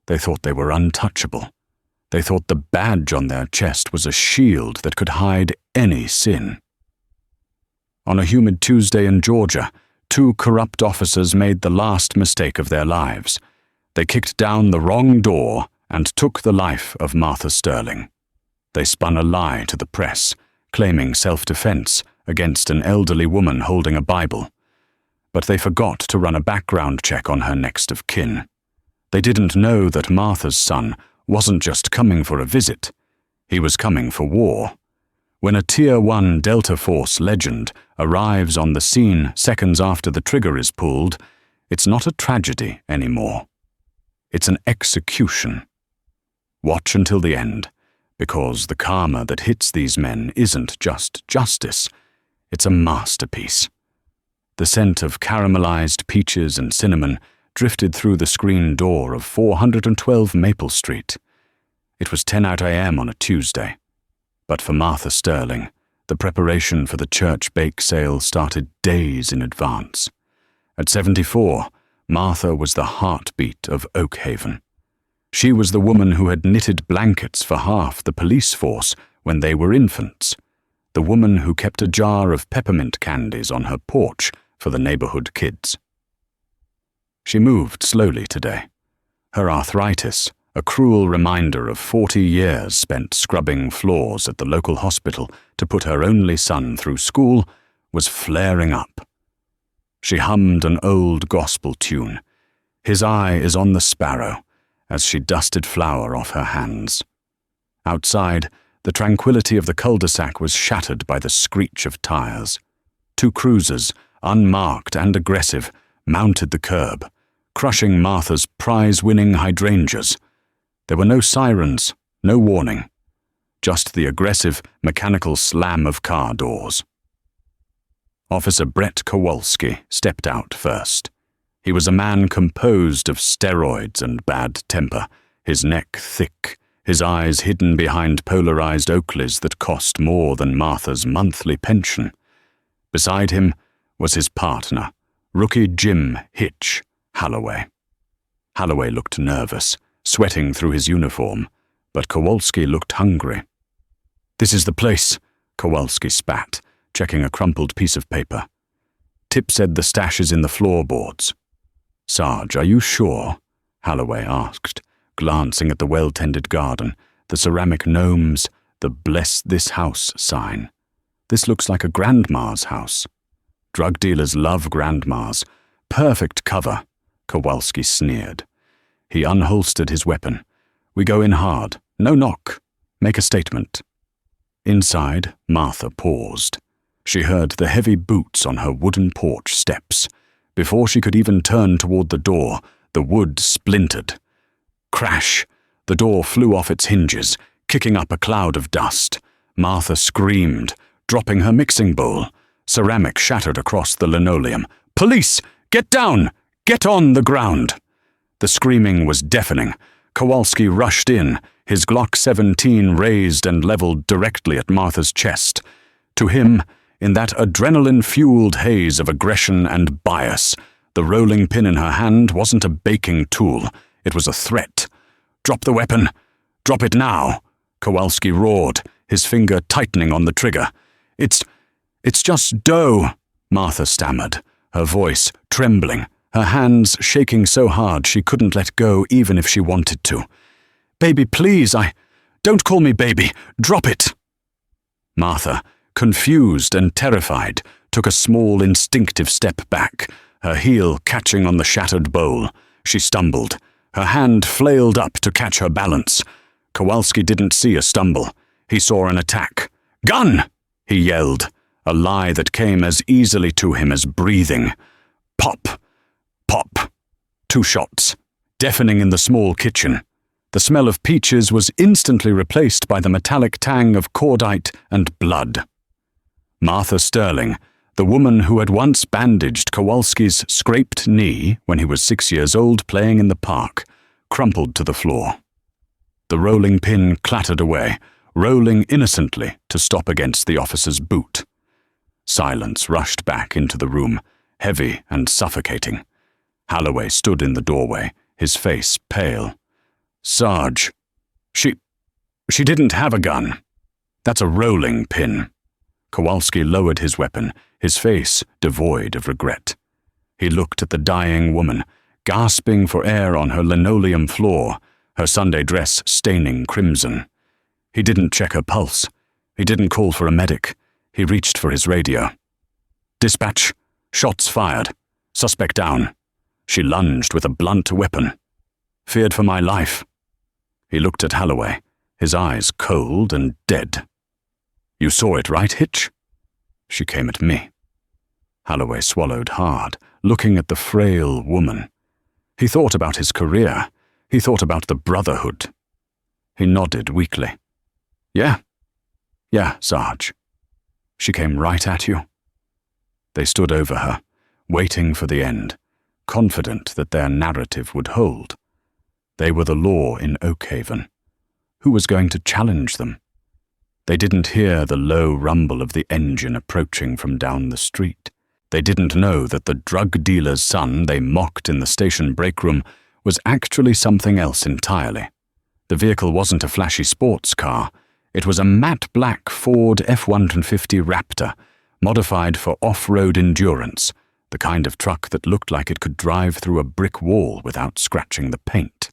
They thought they were untouchable. They thought the badge on their chest was a shield that could hide any sin. On a humid Tuesday in Georgia, 2 corrupt officers made the last mistake of their lives. They kicked down the wrong door and took the life of Martha Sterling. They spun a lie to the press, claiming self-defense against an elderly woman holding a Bible. But they forgot to run a background check on her next of kin. They didn't know that Martha's son wasn't just coming for a visit. He was coming for war. When a Tier 1 Delta Force legend arrives on the scene seconds after the trigger is pulled, it's not a tragedy anymore. It's an execution. Watch until the end, because the karma that hits these men isn't just justice, it's a masterpiece. The scent of caramelized peaches and cinnamon drifted through the screen door of 412 Maple Street. It was 10 a.m. on a Tuesday. But for Martha Sterling, the preparation for the church bake sale started days in advance. At 74, Martha was the heartbeat of Oak Haven. She was the woman who had knitted blankets for half the police force when they were infants, the woman who kept a jar of peppermint candies on her porch for the neighborhood kids. She moved slowly today. Her arthritis, a cruel reminder of 40 years spent scrubbing floors at the local hospital to put her only son through school, was flaring up. She hummed an old gospel tune. His eye is on the sparrow, as she dusted flour off her hands. Outside, the tranquility of the cul-de-sac was shattered by the screech of tires. 2 cruisers, unmarked and aggressive, mounted the curb, crushing Martha's prize-winning hydrangeas. There were no sirens, no warning, just the aggressive, mechanical slam of car doors. Officer Brett Kowalski stepped out first. He was a man composed of steroids and bad temper, his neck thick, his eyes hidden behind polarized Oakleys that cost more than Martha's monthly pension. Beside him was his partner, rookie Jim Hitch Holloway. Holloway looked nervous, sweating through his uniform, but Kowalski looked hungry. "This is the place," Kowalski spat, checking a crumpled piece of paper. "Tip said the stash is in the floorboards." "Sarge, are you sure?" Holloway asked, glancing at the well-tended garden, the ceramic gnomes, the "Bless this house" sign. "This looks like a grandma's house." "Drug dealers love grandmas. Perfect cover," Kowalski sneered. He unholstered his weapon. "We go in hard. No knock. Make a statement." Inside, Martha paused. She heard the heavy boots on her wooden porch steps. Before she could even turn toward the door, the wood splintered. Crash! The door flew off its hinges, kicking up a cloud of dust. Martha screamed, dropping her mixing bowl. Ceramic shattered across the linoleum. "Police! Get down! Get on the ground!" The screaming was deafening. Kowalski rushed in, his Glock 17 raised and leveled directly at Martha's chest. To him, in that adrenaline-fueled haze of aggression and bias, the rolling pin in her hand wasn't a baking tool. It was a threat. "Drop the weapon! Drop it now!" Kowalski roared, his finger tightening on the trigger. It's just dough," Martha stammered, her voice trembling, her hands shaking so hard she couldn't let go even if she wanted to. "Baby, please, don't call me baby. Drop it." Martha, confused and terrified, took a small instinctive step back, her heel catching on the shattered bowl. She stumbled. Her hand flailed up to catch her balance. Kowalski didn't see a stumble. He saw an attack. "Gun!" he yelled, a lie that came as easily to him as breathing. Pop! Pop! 2 shots, deafening in the small kitchen. The smell of peaches was instantly replaced by the metallic tang of cordite and blood. Martha Sterling, the woman who had once bandaged Kowalski's scraped knee when he was 6 years old playing in the park, crumpled to the floor. The rolling pin clattered away, rolling innocently to stop against the officer's boot. Silence rushed back into the room, heavy and suffocating. Holloway stood in the doorway, his face pale. Sarge, she didn't have a gun. That's a rolling pin. Kowalski lowered his weapon, his face devoid of regret. He looked at the dying woman, gasping for air on her linoleum floor, her Sunday dress staining crimson. He didn't check her pulse. He didn't call for a medic. He reached for his radio. Dispatch. Shots fired. Suspect down. She lunged with a blunt weapon. Feared for my life. He looked at Holloway, his eyes cold and dead. You saw it, right, Hitch? She came at me. Holloway swallowed hard, looking at the frail woman. He thought about his career. He thought about the brotherhood. He nodded weakly. Yeah, Sarge. She came right at you. They stood over her, waiting for the end, confident that their narrative would hold. They were the law in Oakhaven. Who was going to challenge them? They didn't hear the low rumble of the engine approaching from down the street. They didn't know that the drug dealer's son they mocked in the station break room was actually something else entirely. The vehicle wasn't a flashy sports car. It was a matte black Ford F-150 Raptor, modified for off-road endurance, the kind of truck that looked like it could drive through a brick wall without scratching the paint.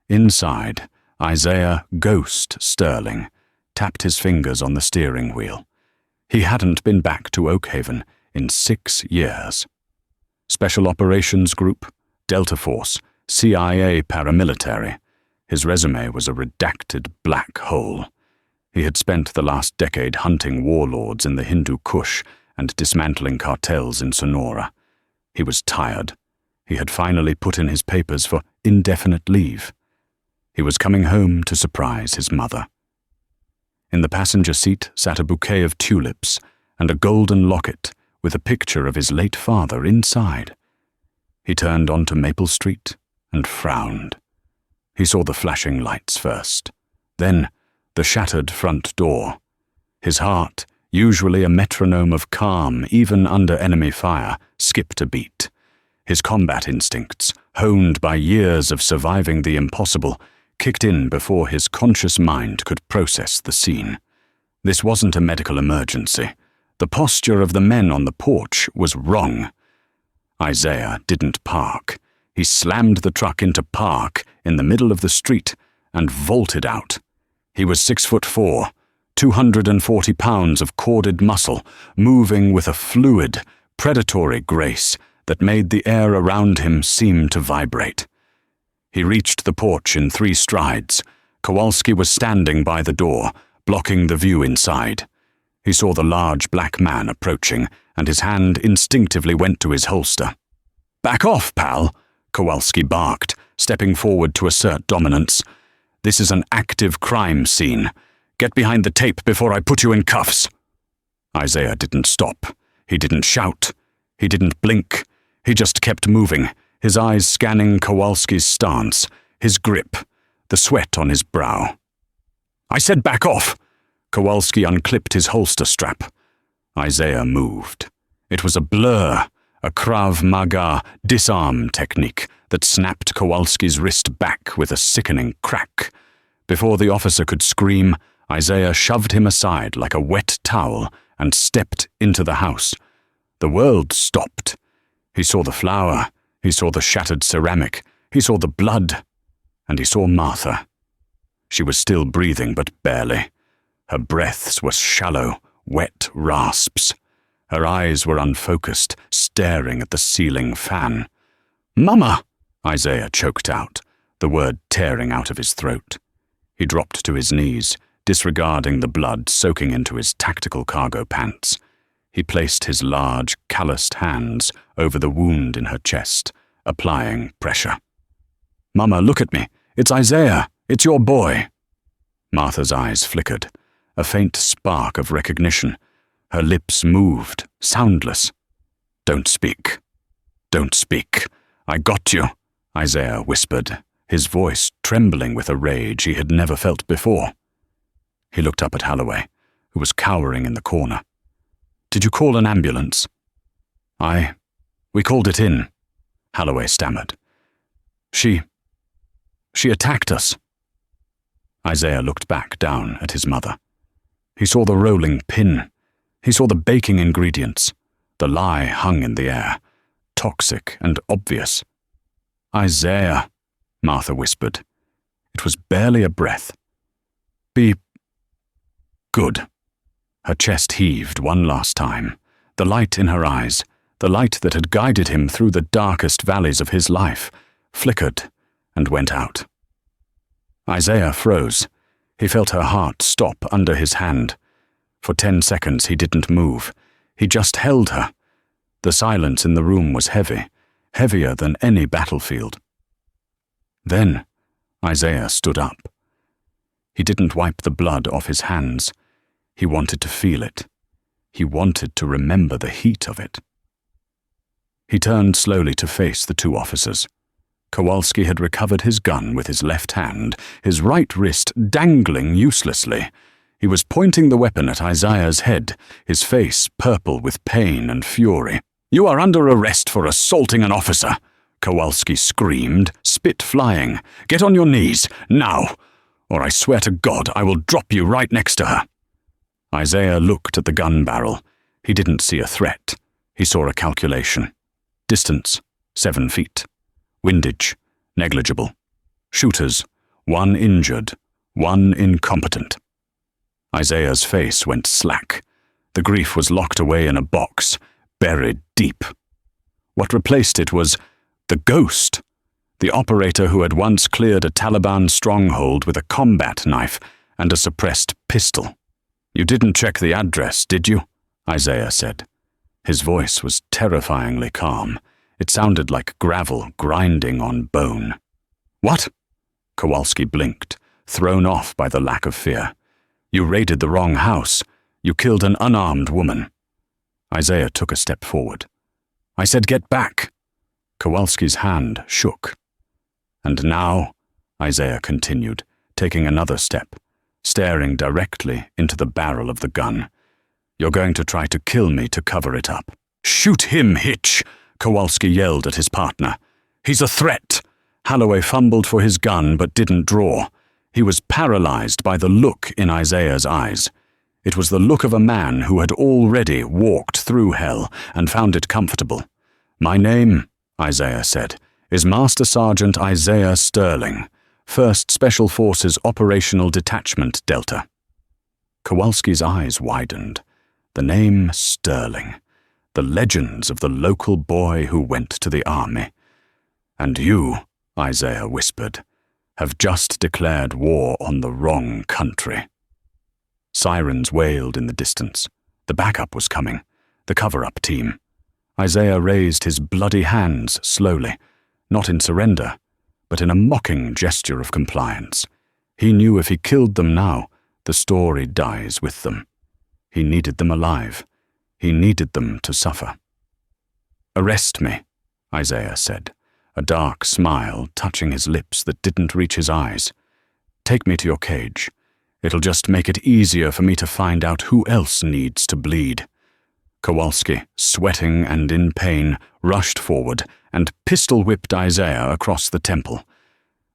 Inside, Isaiah Ghost Sterling tapped his fingers on the steering wheel. He hadn't been back to Oakhaven in 6 years. Special Operations Group, Delta Force, CIA paramilitary. His resume was a redacted black hole. He had spent the last decade hunting warlords in the Hindu Kush and dismantling cartels in Sonora. He was tired. He had finally put in his papers for indefinite leave. He was coming home to surprise his mother. In the passenger seat sat a bouquet of tulips and a golden locket with a picture of his late father inside. He turned onto Maple Street and frowned. He saw the flashing lights first, then the shattered front door. His heart, usually a metronome of calm even under enemy fire, skipped a beat. His combat instincts, honed by years of surviving the impossible, kicked in before his conscious mind could process the scene. This wasn't a medical emergency. The posture of the men on the porch was wrong. Isaiah didn't park. He slammed the truck into park in the middle of the street and vaulted out. He was 6'4", 240 pounds of corded muscle, moving with a fluid, predatory grace that made the air around him seem to vibrate. He reached the porch in 3 strides. Kowalski was standing by the door, blocking the view inside. He saw the large black man approaching, and his hand instinctively went to his holster. "Back off, pal," Kowalski barked, stepping forward to assert dominance. "This is an active crime scene. Get behind the tape before I put you in cuffs." Isaiah didn't stop. He didn't shout. He didn't blink. He just kept moving, his eyes scanning Kowalski's stance, his grip, the sweat on his brow. "I said back off!" Kowalski unclipped his holster strap. Isaiah moved. It was a blur, a Krav Maga disarm technique that snapped Kowalski's wrist back with a sickening crack. Before the officer could scream, Isaiah shoved him aside like a wet towel and stepped into the house. The world stopped. He saw the flower, he saw the shattered ceramic, he saw the blood, and he saw Martha. She was still breathing, but barely. Her breaths were shallow, wet rasps. Her eyes were unfocused, staring at the ceiling fan. "Mama!" Isaiah choked out, the word tearing out of his throat. He dropped to his knees, disregarding the blood soaking into his tactical cargo pants. He placed his large, calloused hands over the wound in her chest, applying pressure. "Mama, look at me. It's Isaiah. It's your boy." Martha's eyes flickered, a faint spark of recognition. Her lips moved, soundless. "Don't speak. Don't speak. I got you," Isaiah whispered, his voice trembling with a rage he had never felt before. He looked up at Holloway, who was cowering in the corner. "Did you call an ambulance?" We called it in," Holloway stammered. She She attacked us." Isaiah looked back down at his mother. He saw the rolling pin. He saw the baking ingredients. The lie hung in the air, toxic and obvious. "Isaiah," Martha whispered. It was barely a breath. "Be good." Her chest heaved one last time. The light in her eyes, the light that had guided him through the darkest valleys of his life, flickered and went out. Isaiah froze. He felt her heart stop under his hand. For 10 seconds he didn't move. He just held her. The silence in the room was heavy, heavier than any battlefield. Then Isaiah stood up. He didn't wipe the blood off his hands. He wanted to feel it. He wanted to remember the heat of it. He turned slowly to face the two officers. Kowalski had recovered his gun with his left hand, his right wrist dangling uselessly. He was pointing the weapon at Isaiah's head, his face purple with pain and fury. "You are under arrest for assaulting an officer," Kowalski screamed, spit flying. "Get on your knees, now, or I swear to God I will drop you right next to her." Isaiah looked at the gun barrel. He didn't see a threat. He saw a calculation. Distance, 7 feet. Windage, negligible. Shooters, 1 injured, 1 incompetent. Isaiah's face went slack. The grief was locked away in a box, buried deep. What replaced it was the ghost, the operator who had once cleared a Taliban stronghold with a combat knife and a suppressed pistol. "You didn't check the address, did you?" Isaiah said. His voice was terrifyingly calm. It sounded like gravel grinding on bone. "What?" Kowalski blinked, thrown off by the lack of fear. "You raided the wrong house. You killed an unarmed woman." Isaiah took a step forward. "I said get back." Kowalski's hand shook. "And now," Isaiah continued, taking another step, staring directly into the barrel of the gun, "you're going to try to kill me to cover it up." "Shoot him, Hitch!" Kowalski yelled at his partner. "He's a threat." Holloway fumbled for his gun but didn't draw. He was paralyzed by the look in Isaiah's eyes. It was the look of a man who had already walked through hell and found it comfortable. "My name," Isaiah said, "is Master Sergeant Isaiah Sterling, 1st Special Forces Operational Detachment Delta." Kowalski's eyes widened. The name Sterling. The legends of the local boy who went to the army. "And you," Isaiah whispered, "have just declared war on the wrong country." Sirens wailed in the distance. The backup was coming, the cover-up team. Isaiah raised his bloody hands slowly, not in surrender, but in a mocking gesture of compliance. He knew if he killed them now, the story dies with them. He needed them alive. He needed them to suffer. "Arrest me," Isaiah said, a dark smile touching his lips that didn't reach his eyes. "Take me to your cage. It'll just make it easier for me to find out who else needs to bleed." Kowalski, sweating and in pain, rushed forward and pistol-whipped Isaiah across the temple.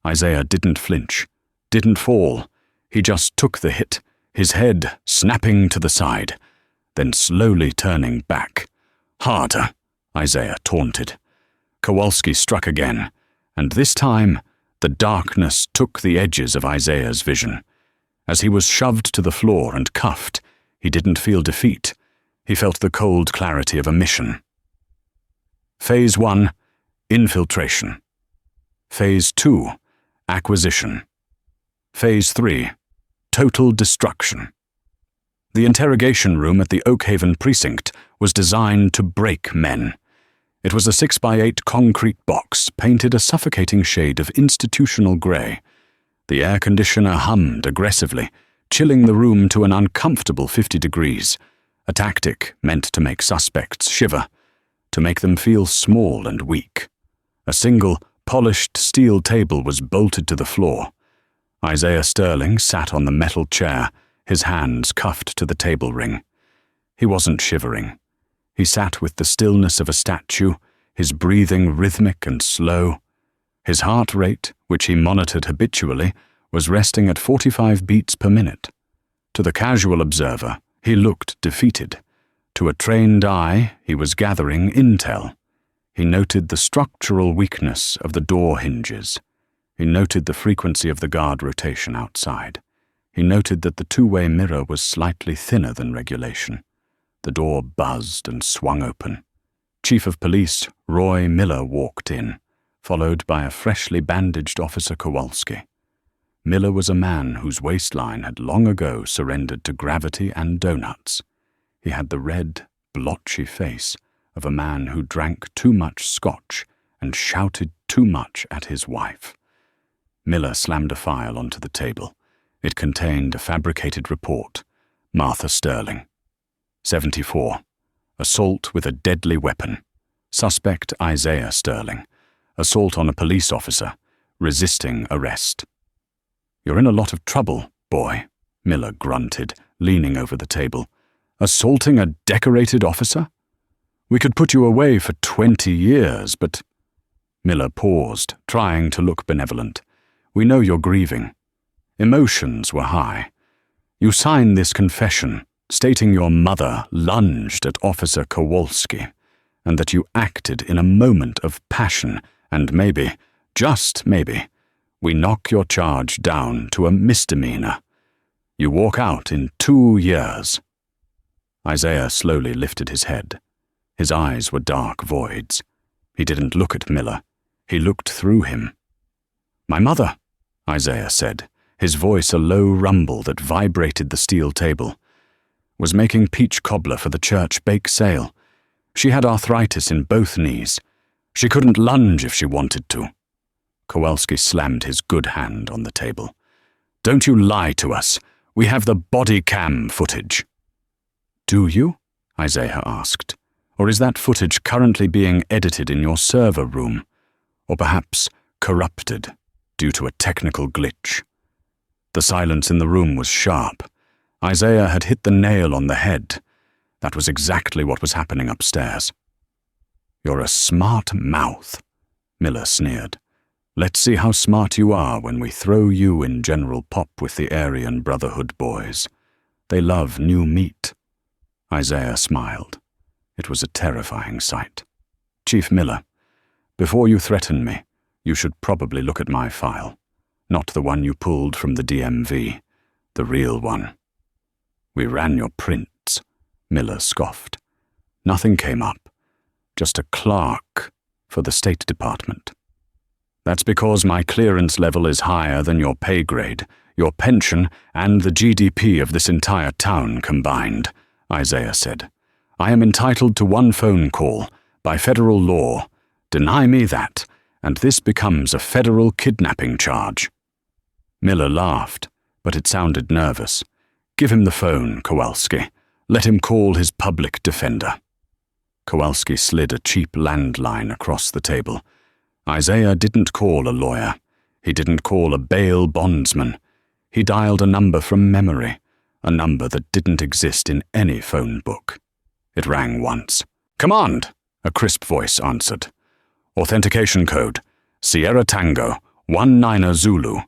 Isaiah didn't flinch, didn't fall. He just took the hit, his head snapping to the side, then slowly turning back. "Harder," Isaiah taunted. Kowalski struck again, and this time the darkness took the edges of Isaiah's vision. As he was shoved to the floor and cuffed, he didn't feel defeat. He felt the cold clarity of a mission. Phase 1, infiltration. Phase 2, acquisition. Phase 3, total destruction. The interrogation room at the Oakhaven precinct was designed to break men. It was a 6x8 concrete box painted a suffocating shade of institutional grey. The air conditioner hummed aggressively, chilling the room to an uncomfortable 50 degrees, a tactic meant to make suspects shiver, to make them feel small and weak. A single, polished steel table was bolted to the floor. Isaiah Sterling sat on the metal chair, his hands cuffed to the table ring. He wasn't shivering. He sat with the stillness of a statue, his breathing rhythmic and slow. His heart rate, which he monitored habitually, was resting at 45 beats per minute. To the casual observer, he looked defeated. To a trained eye, he was gathering intel. He noted the structural weakness of the door hinges. He noted the frequency of the guard rotation outside. He noted that the two-way mirror was slightly thinner than regulation. The door buzzed and swung open. Chief of Police Roy Miller walked in, followed by a freshly bandaged Officer Kowalski. Miller was a man whose waistline had long ago surrendered to gravity and donuts. He had the red, blotchy face of a man who drank too much scotch and shouted too much at his wife. Miller slammed a file onto the table. It contained a fabricated report. Martha Sterling. 74. Assault with a deadly weapon. Suspect Isaiah Sterling. Assault on a police officer. Resisting arrest. "You're in a lot of trouble, boy," Miller grunted, leaning over the table. "Assaulting a decorated officer? We could put you away for 20 years, but—" Miller paused, trying to look benevolent. "We know you're grieving." Emotions were high. "You signed this confession, stating your mother lunged at Officer Kowalski, and that you acted in a moment of passion, and maybe, just maybe, we knock your charge down to a misdemeanor. You walk out in 2 years." Isaiah slowly lifted his head. His eyes were dark voids. He didn't look at Miller. He looked through him. "My mother," Isaiah said, his voice a low rumble that vibrated the steel table, "was making peach cobbler for the church bake sale. She had arthritis in both knees. She couldn't lunge if she wanted to." Kowalski slammed his good hand on the table. "Don't you lie to us. We have the body cam footage." "Do you?" Isaiah asked. "Or is that footage currently being edited in your server room? Or perhaps corrupted due to a technical glitch?" The silence in the room was sharp. Isaiah had hit the nail on the head. That was exactly what was happening upstairs. "You're a smart mouth," Miller sneered. "Let's see how smart you are when we throw you in General Pop with the Aryan Brotherhood boys. They love new meat." Isaiah smiled. It was a terrifying sight. "Chief Miller, before you threaten me, you should probably look at my file. Not the one you pulled from the DMV, the real one." "We ran your prints," Miller scoffed. "Nothing came up. Just a clerk for the State Department." "That's because my clearance level is higher than your pay grade, your pension, and the GDP of this entire town combined," Isaiah said. "I am entitled to one phone call, by federal law. Deny me that, and this becomes a federal kidnapping charge." Miller laughed, but it sounded nervous. "Give him the phone, Kowalski. Let him call his public defender." Kowalski slid a cheap landline across the table. Isaiah didn't call a lawyer. He didn't call a bail bondsman. He dialed a number from memory, a number that didn't exist in any phone book. It rang once. "Command," a crisp voice answered. "Authentication code, Sierra Tango, 19 Zulu.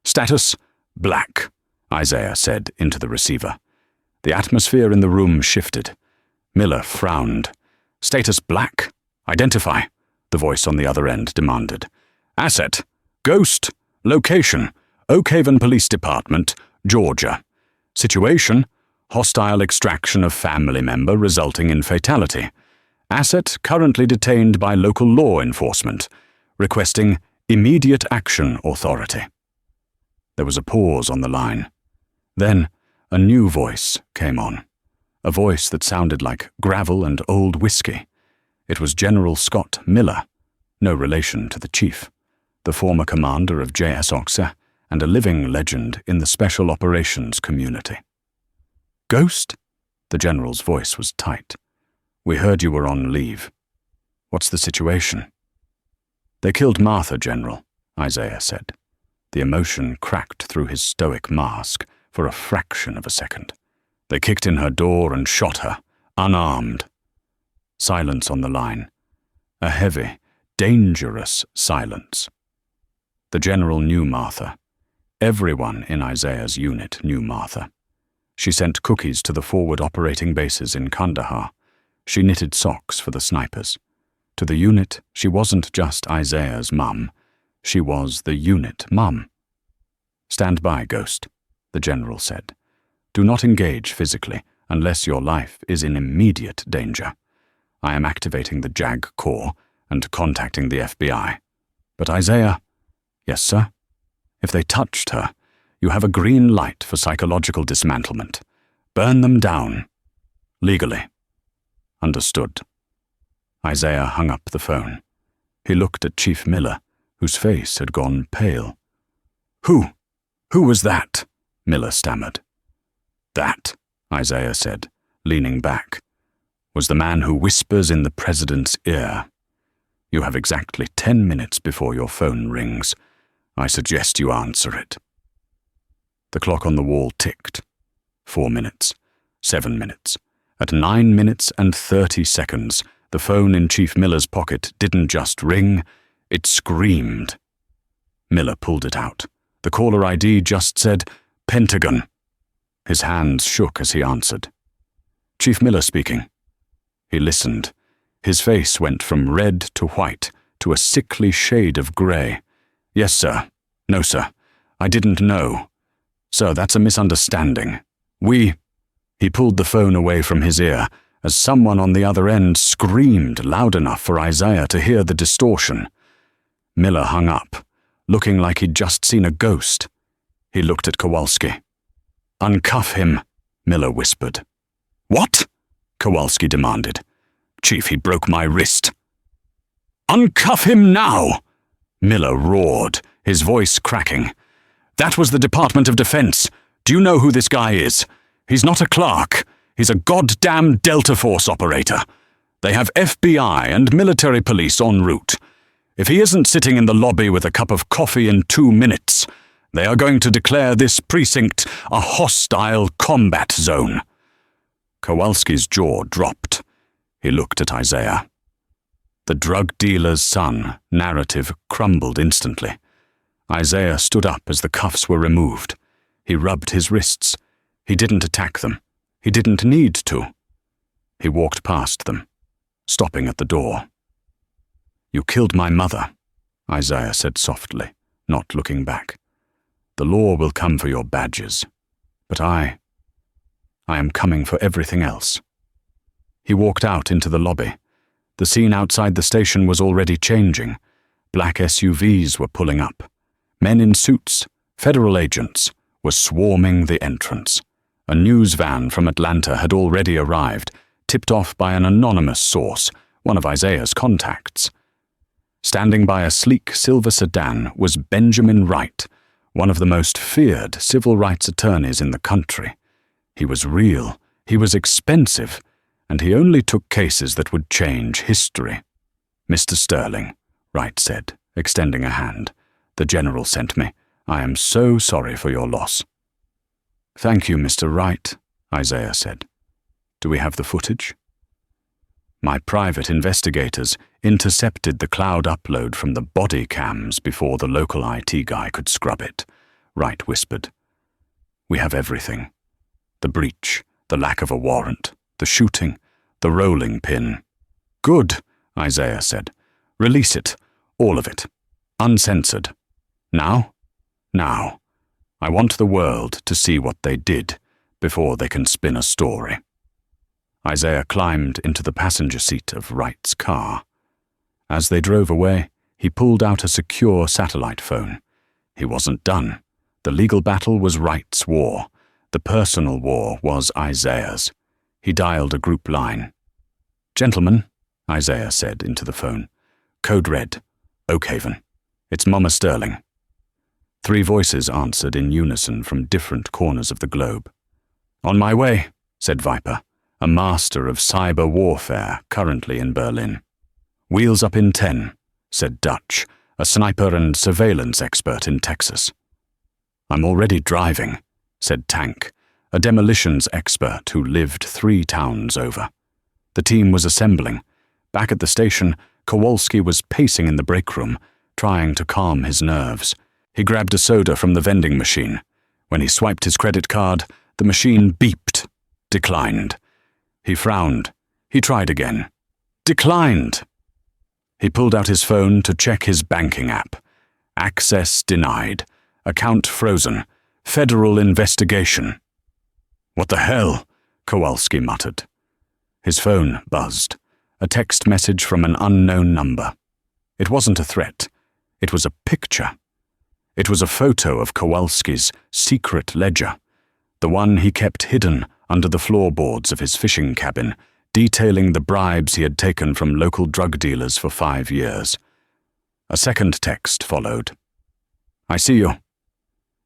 Status, black," Isaiah said into the receiver. The atmosphere in the room shifted. Miller frowned. "Status black? Identify," the voice on the other end demanded. "Asset, ghost, location, Oak Haven Police Department, Georgia. Situation, hostile extraction of family member resulting in fatality. Asset currently detained by local law enforcement, requesting immediate action authority." There was a pause on the line. Then a new voice came on, a voice that sounded like gravel and old whiskey. It was General Scott Miller, no relation to the chief, the former commander of JS Oxa and a living legend in the special operations community. "Ghost?" The general's voice was tight. "We heard you were on leave. What's the situation?" "They killed Martha, General," Isaiah said. The emotion cracked through his stoic mask for a fraction of a second. "They kicked in her door and shot her, unarmed." Silence on the line. A heavy, dangerous silence. The general knew Martha. Everyone in Isaiah's unit knew Martha. She sent cookies to the forward operating bases in Kandahar. She knitted socks for the snipers. To the unit, she wasn't just Isaiah's mum. She was the unit mum. "Stand by, Ghost," the general said. "Do not engage physically unless your life is in immediate danger. I am activating the JAG Corps and contacting the FBI. But Isaiah—" "Yes, sir?" "If they touched her, you have a green light for psychological dismantlement. Burn them down. Legally." "Understood." Isaiah hung up the phone. He looked at Chief Miller, whose face had gone pale. Who was that?" Miller stammered. "That," Isaiah said, leaning back, "was the man who whispers in the president's ear. You have exactly 10 minutes before your phone rings. I suggest you answer it." The clock on the wall ticked. 4 minutes. 7 minutes. At 9 minutes and 30 seconds, the phone in Chief Miller's pocket didn't just ring, it screamed. Miller pulled it out. The caller ID just said, "Pentagon." His hands shook as he answered. "Chief Miller speaking." He listened. His face went from red to white to a sickly shade of grey. "Yes, sir. No, sir. I didn't know. Sir, that's a misunderstanding. He pulled the phone away from his ear as someone on the other end screamed loud enough for Isaiah to hear the distortion. Miller hung up, looking like he'd just seen a ghost. He looked at Kowalski. "Uncuff him," Miller whispered. "What?" Kowalski demanded. "Chief, he broke my wrist." "Uncuff him now!" Miller roared, his voice cracking. "That was the Department of Defense. Do you know who this guy is? He's not a clerk. He's a goddamn Delta Force operator. They have FBI and military police en route. If he isn't sitting in the lobby with a cup of coffee in 2 minutes, they are going to declare this precinct a hostile combat zone." Kowalski's jaw dropped. He looked at Isaiah. The drug dealer's son narrative crumbled instantly. Isaiah stood up as the cuffs were removed. He rubbed his wrists. He didn't attack them. He didn't need to. He walked past them, stopping at the door. "You killed my mother," Isaiah said softly, not looking back. "The law will come for your badges. But I am coming for everything else." He walked out into the lobby. The scene outside the station was already changing. Black SUVs were pulling up. Men in suits, federal agents, were swarming the entrance. A news van from Atlanta had already arrived, tipped off by an anonymous source, one of Isaiah's contacts. Standing by a sleek silver sedan was Benjamin Wright, one of the most feared civil rights attorneys in the country. He was real, he was expensive, and he only took cases that would change history. "Mr. Sterling," Wright said, extending a hand. "The general sent me. I am so sorry for your loss." "Thank you, Mr. Wright," Isaiah said. "Do we have the footage?" "My private investigators intercepted the cloud upload from the body cams before the local IT guy could scrub it," Wright whispered. "We have everything. The breach, the lack of a warrant, the shooting, the rolling pin." "Good," Isaiah said. "Release it, all of it, uncensored. Now? Now. I want the world to see what they did before they can spin a story." Isaiah climbed into the passenger seat of Wright's car. As they drove away, he pulled out a secure satellite phone. He wasn't done. The legal battle was Wright's war. The personal war was Isaiah's. He dialed a group line. "Gentlemen," Isaiah said into the phone. "Code Red, Oakhaven. It's Mama Sterling." 3 voices answered in unison from different corners of the globe. "On my way," said Viper, a master of cyber warfare currently in Berlin. "Wheels up in 10, said Dutch, a sniper and surveillance expert in Texas. "I'm already driving," said Tank, a demolitions expert who lived 3 towns over. The team was assembling. Back at the station, Kowalski was pacing in the break room, trying to calm his nerves. He grabbed a soda from the vending machine. When he swiped his credit card, the machine beeped. Declined. He frowned. He tried again. Declined. He pulled out his phone to check his banking app. Access denied. Account frozen. Federal investigation. What the hell? Kowalski muttered. His phone buzzed. A text message from an unknown number. It wasn't a threat. It was a picture. It was a photo of Kowalski's secret ledger, the one he kept hidden under the floorboards of his fishing cabin, detailing the bribes he had taken from local drug dealers for 5 years. A second text followed. I see you.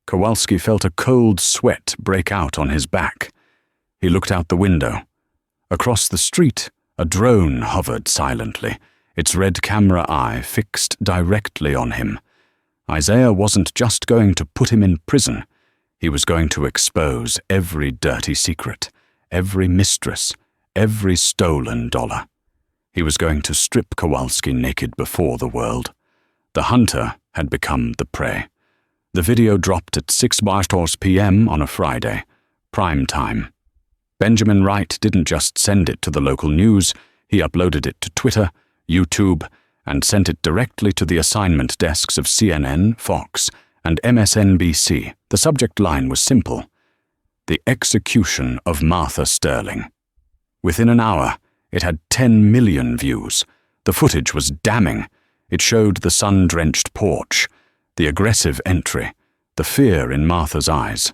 Kowalski felt a cold sweat break out on his back. He looked out the window. Across the street, a drone hovered silently, its red camera eye fixed directly on him. Isaiah wasn't just going to put him in prison. He was going to expose every dirty secret, every mistress, every stolen dollar. He was going to strip Kowalski naked before the world. The hunter had become the prey. The video dropped at 6:00 p.m. on a Friday, prime time. Benjamin Wright didn't just send it to the local news, he uploaded it to Twitter, YouTube, and sent it directly to the assignment desks of CNN, Fox, and MSNBC. The subject line was simple: The Execution of Martha Sterling. Within an hour, it had 10 million views. The footage was damning. It showed the sun-drenched porch, the aggressive entry, the fear in Martha's eyes,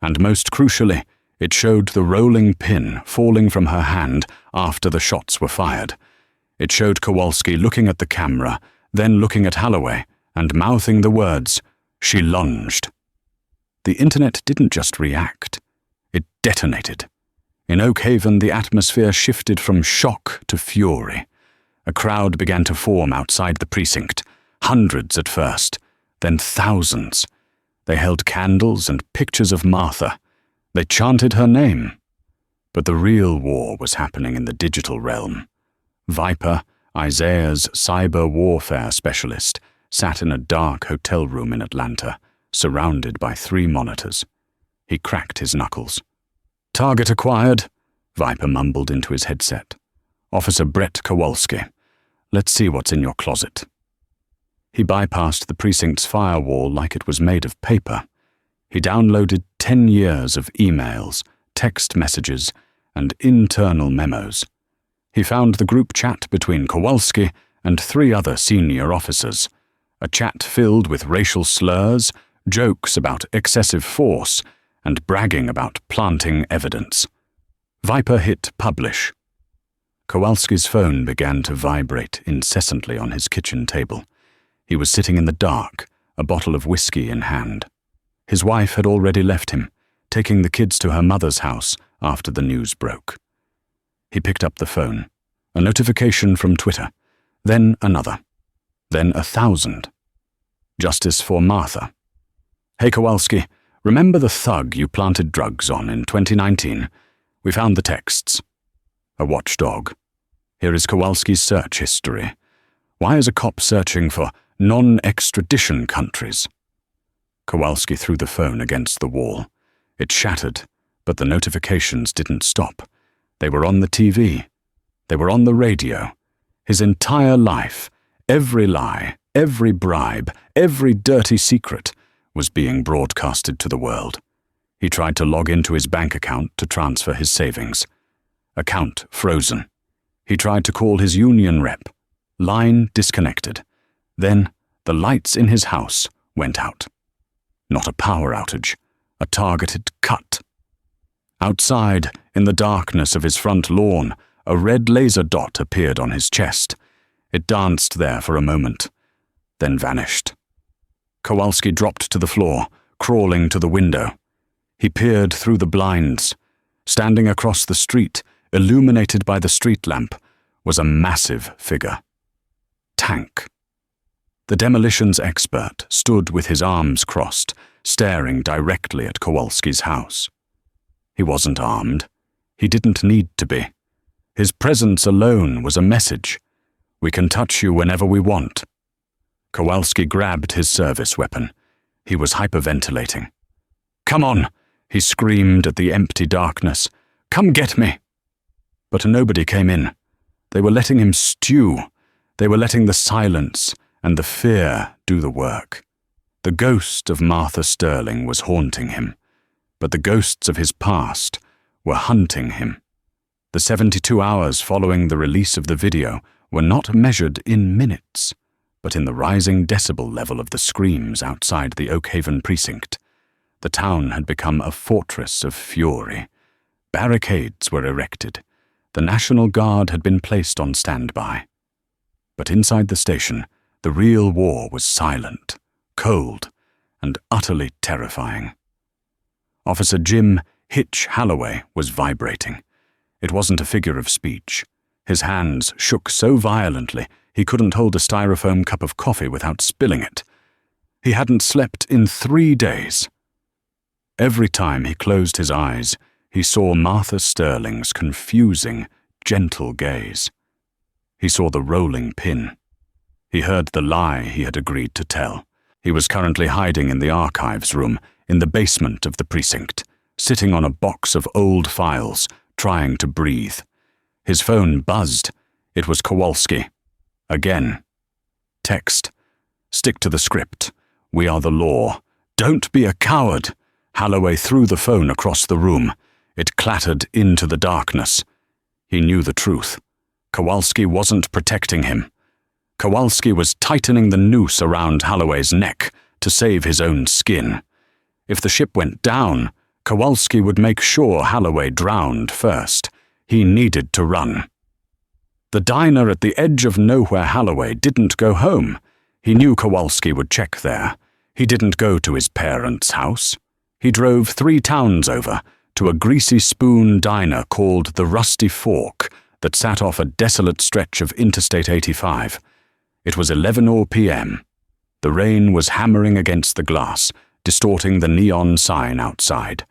and most crucially, it showed the rolling pin falling from her hand after the shots were fired. It showed Kowalski looking at the camera, then looking at Holloway, and mouthing the words, "She lunged." The internet didn't just react. It detonated. In Oak Haven, the atmosphere shifted from shock to fury. A crowd began to form outside the precinct, hundreds at first, then thousands. They held candles and pictures of Martha. They chanted her name. But the real war was happening in the digital realm. Viper, Isaiah's cyber warfare specialist, sat in a dark hotel room in Atlanta, surrounded by 3 monitors. He cracked his knuckles. "Target acquired," Viper mumbled into his headset. "Officer Brett Kowalski. Let's see what's in your closet." He bypassed the precinct's firewall like it was made of paper. He downloaded 10 years of emails, text messages, and internal memos. He found the group chat between Kowalski and 3 other senior officers, a chat filled with racial slurs, jokes about excessive force, and bragging about planting evidence. Viper hit publish. Kowalski's phone began to vibrate incessantly on his kitchen table. He was sitting in the dark, a bottle of whiskey in hand. His wife had already left him, taking the kids to her mother's house after the news broke. He picked up the phone. A notification from Twitter. Then another. Then 1,000. Justice for Martha. "Hey Kowalski, remember the thug you planted drugs on in 2019? We found the texts." A watchdog. Here is Kowalski's search history. Why is a cop searching for non-extradition countries? Kowalski threw the phone against the wall. It shattered, but the notifications didn't stop. They were on the TV. They were on the radio. His entire life, every lie, every bribe, every dirty secret was being broadcasted to the world. He tried to log into his bank account to transfer his savings. Account frozen. He tried to call his union rep. Line disconnected. Then the lights in his house went out. Not a power outage, a targeted cut. Outside, in the darkness of his front lawn, a red laser dot appeared on his chest. It danced there for a moment, then vanished. Kowalski dropped to the floor, crawling to the window. He peered through the blinds. Standing across the street, illuminated by the street lamp, was a massive figure. Tank. The demolitions expert stood with his arms crossed, staring directly at Kowalski's house. He wasn't armed. He didn't need to be. His presence alone was a message. We can touch you whenever we want. Kowalski grabbed his service weapon. He was hyperventilating. "Come on," he screamed at the empty darkness. "Come get me." But nobody came in. They were letting him stew. They were letting the silence and the fear do the work. The ghost of Martha Sterling was haunting him, but the ghosts of his past were hunting him. The 72 hours following the release of the video were not measured in minutes, but in the rising decibel level of the screams outside the Oakhaven precinct. The town had become a fortress of fury. Barricades were erected. The National Guard had been placed on standby. But inside the station, the real war was silent, cold, and utterly terrifying. Officer Jim Hitch Halloway was vibrating. It wasn't a figure of speech. His hands shook so violently he couldn't hold a styrofoam cup of coffee without spilling it. He hadn't slept in 3 days. Every time he closed his eyes, he saw Martha Sterling's confusing, gentle gaze. He saw the rolling pin. He heard the lie he had agreed to tell. He was currently hiding in the archives room, in the basement of the precinct, sitting on a box of old files, trying to breathe. His phone buzzed. It was Kowalski. Again. Text. "Stick to the script. We are the law. Don't be a coward." Halloway threw the phone across the room. It clattered into the darkness. He knew the truth. Kowalski wasn't protecting him. Kowalski was tightening the noose around Halloway's neck to save his own skin. If the ship went down, Kowalski would make sure Halloway drowned first. He needed to run. The diner at the edge of nowhere Halloway didn't go home. He knew Kowalski would check there. He didn't go to his parents' house. He drove 3 towns over to a greasy spoon diner called the Rusty Fork that sat off a desolate stretch of Interstate 85. It was 11 p.m. The rain was hammering against the glass, distorting the neon sign outside.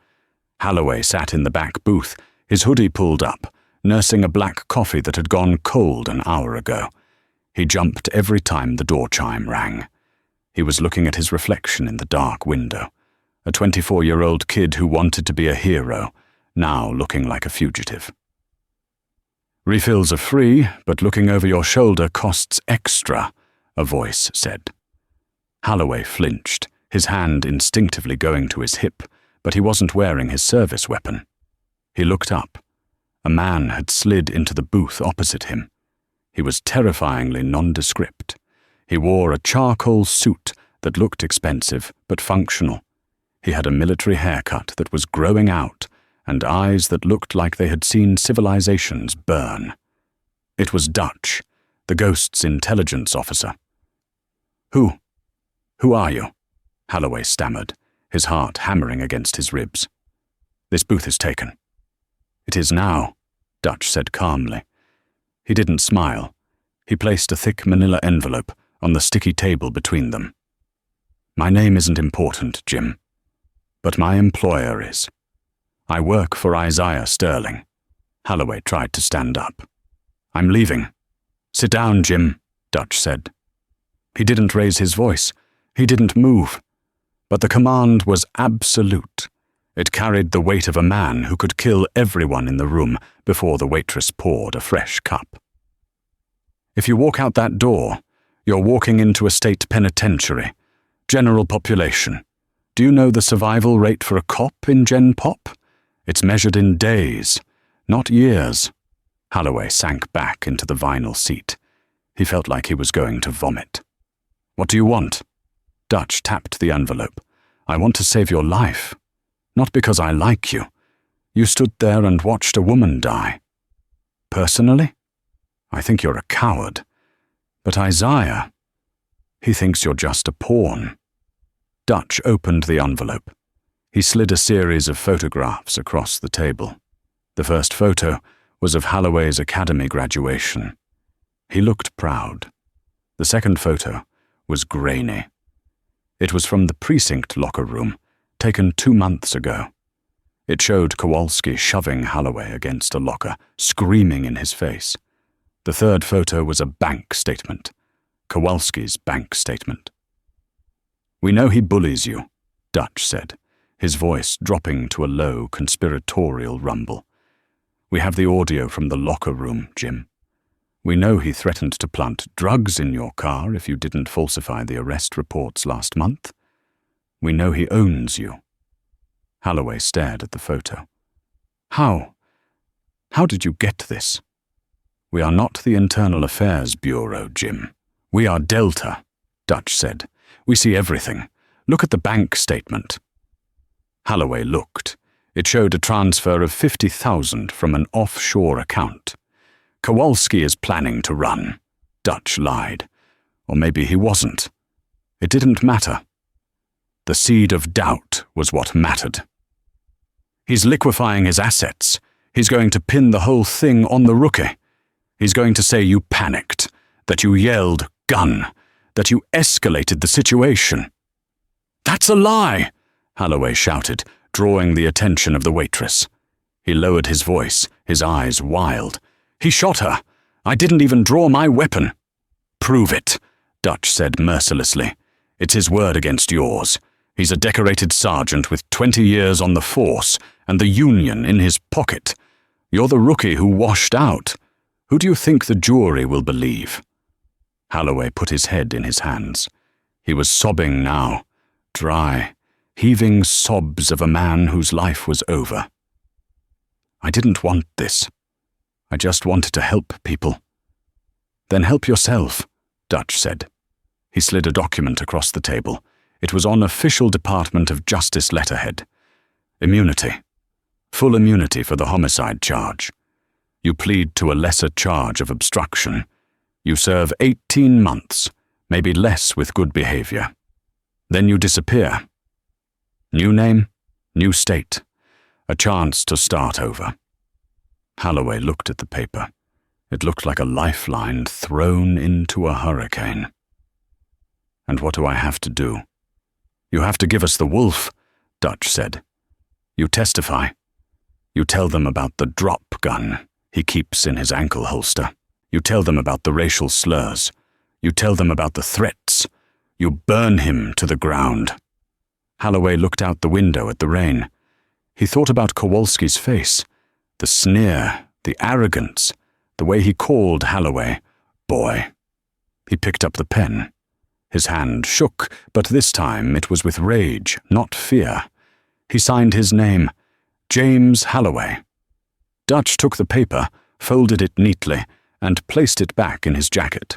Halloway sat in the back booth, his hoodie pulled up, nursing a black coffee that had gone cold an hour ago. He jumped every time the door chime rang. He was looking at his reflection in the dark window. A 24-year-old kid who wanted to be a hero, now looking like a fugitive. "Refills are free, but looking over your shoulder costs extra," a voice said. Halloway flinched, his hand instinctively going to his hip, but he wasn't wearing his service weapon. He looked up. A man had slid into the booth opposite him. He was terrifyingly nondescript. He wore a charcoal suit that looked expensive but functional. He had a military haircut that was growing out and eyes that looked like they had seen civilizations burn. It was Dutch, the ghost's intelligence officer. Who are you?" Halloway stammered, his heart hammering against his ribs. "This booth is taken." "It is now," Dutch said calmly. He didn't smile. He placed a thick manila envelope on the sticky table between them. "My name isn't important, Jim. But my employer is. I work for Isaiah Sterling." Halloway tried to stand up. "I'm leaving." "Sit down, Jim," Dutch said. He didn't raise his voice. He didn't move. But the command was absolute. It carried the weight of a man who could kill everyone in the room before the waitress poured a fresh cup. "If you walk out that door, you're walking into a state penitentiary. General population. Do you know the survival rate for a cop in Gen Pop? It's measured in days, not years." Halloway sank back into the vinyl seat. He felt like he was going to vomit. "What do you want?" Dutch tapped the envelope. "I want to save your life. Not because I like you. You stood there and watched a woman die. Personally? I think you're a coward. But Isaiah, he thinks you're just a pawn." Dutch opened the envelope. He slid a series of photographs across the table. The first photo was of Halloway's academy graduation. He looked proud. The second photo was grainy. It was from the precinct locker room, taken 2 months ago. It showed Kowalski shoving Halloway against a locker, screaming in his face. The third photo was a bank statement. Kowalski's bank statement. We know he bullies you, Dutch said, his voice dropping to a low, conspiratorial rumble. We have the audio from the locker room, Jim. We know he threatened to plant drugs in your car if you didn't falsify the arrest reports last month. We know he owns you. Holloway stared at the photo. How? How did you get this? We are not the Internal Affairs Bureau, Jim. We are Delta, Dutch said. We see everything. Look at the bank statement. Holloway looked. It showed a transfer of $50,000 from an offshore account. Kowalski is planning to run. Dutch lied. Or maybe he wasn't. It didn't matter. The seed of doubt was what mattered. He's liquefying his assets. He's going to pin the whole thing on the rookie. He's going to say you panicked, that you yelled, gun, that you escalated the situation. That's a lie, Holloway shouted, drawing the attention of the waitress. He lowered his voice, his eyes wild. He shot her. I didn't even draw my weapon. Prove it, Dutch said mercilessly. It's his word against yours. He's a decorated sergeant with 20 years on the force and the Union in his pocket. You're the rookie who washed out. Who do you think the jury will believe? Holloway put his head in his hands. He was sobbing now, dry, heaving sobs of a man whose life was over. I didn't want this. I just wanted to help people. Then help yourself, Dutch said. He slid a document across the table. It was on Official Department of Justice letterhead. Immunity. Full immunity for the homicide charge. You plead to a lesser charge of obstruction. You serve 18 months, maybe less with good behavior. Then you disappear. New name, new state. A chance to start over. Holloway looked at the paper. It looked like a lifeline thrown into a hurricane. And what do I have to do? You have to give us the wolf, Dutch said. You testify. You tell them about the drop gun he keeps in his ankle holster. You tell them about the racial slurs. You tell them about the threats. You burn him to the ground. Holloway looked out the window at the rain. He thought about Kowalski's face, the sneer, the arrogance, the way he called Holloway, boy. He picked up the pen. His hand shook, but this time it was with rage, not fear. He signed his name, James Holloway. Dutch took the paper, folded it neatly, and placed it back in his jacket.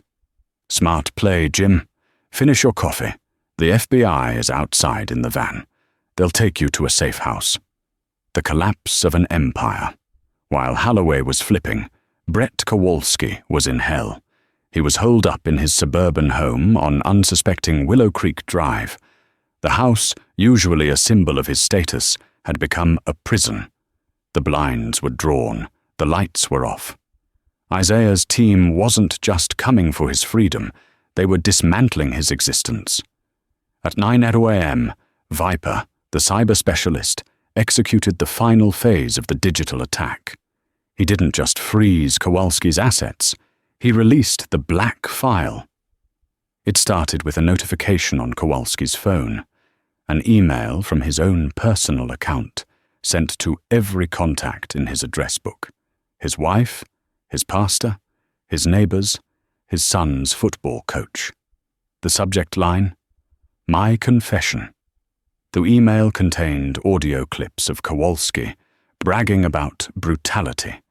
Smart play, Jim. Finish your coffee. The FBI is outside in the van. They'll take you to a safe house. The collapse of an empire. While Holloway was flipping, Brett Kowalski was in hell. He was holed up in his suburban home on unsuspecting Willow Creek Drive. The house, usually a symbol of his status, had become a prison. The blinds were drawn, the lights were off. Isaiah's team wasn't just coming for his freedom, they were dismantling his existence. At 9:00 a.m., Viper, the cyber specialist, executed the final phase of the digital attack. He didn't just freeze Kowalski's assets, he released the black file. It started with a notification on Kowalski's phone, an email from his own personal account, sent to every contact in his address book, his wife, his pastor, his neighbors, his son's football coach. The subject line, My Confession. The email contained audio clips of Kowalski bragging about brutality.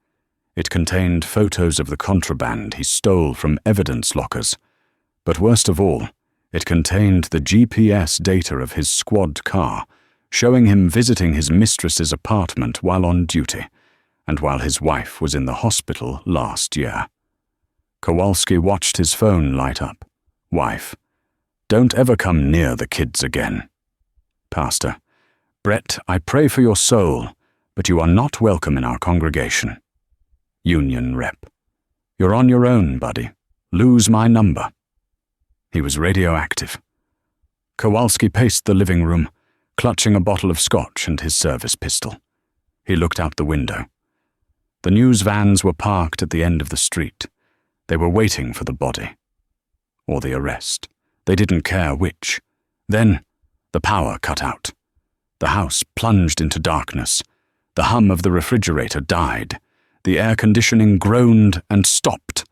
It contained photos of the contraband he stole from evidence lockers. But worst of all, it contained the GPS data of his squad car, showing him visiting his mistress's apartment while on duty, and while his wife was in the hospital last year. Kowalski watched his phone light up. Wife, don't ever come near the kids again. Pastor, Brett, I pray for your soul, but you are not welcome in our congregation. Union rep, you're on your own, buddy. Lose my number. He was radioactive. Kowalski paced the living room, clutching a bottle of scotch and his service pistol. He looked out the window. The news vans were parked at the end of the street. They were waiting for the body. Or the arrest. They didn't care which. Then, the power cut out. The house plunged into darkness. The hum of the refrigerator died. The air conditioning groaned and stopped.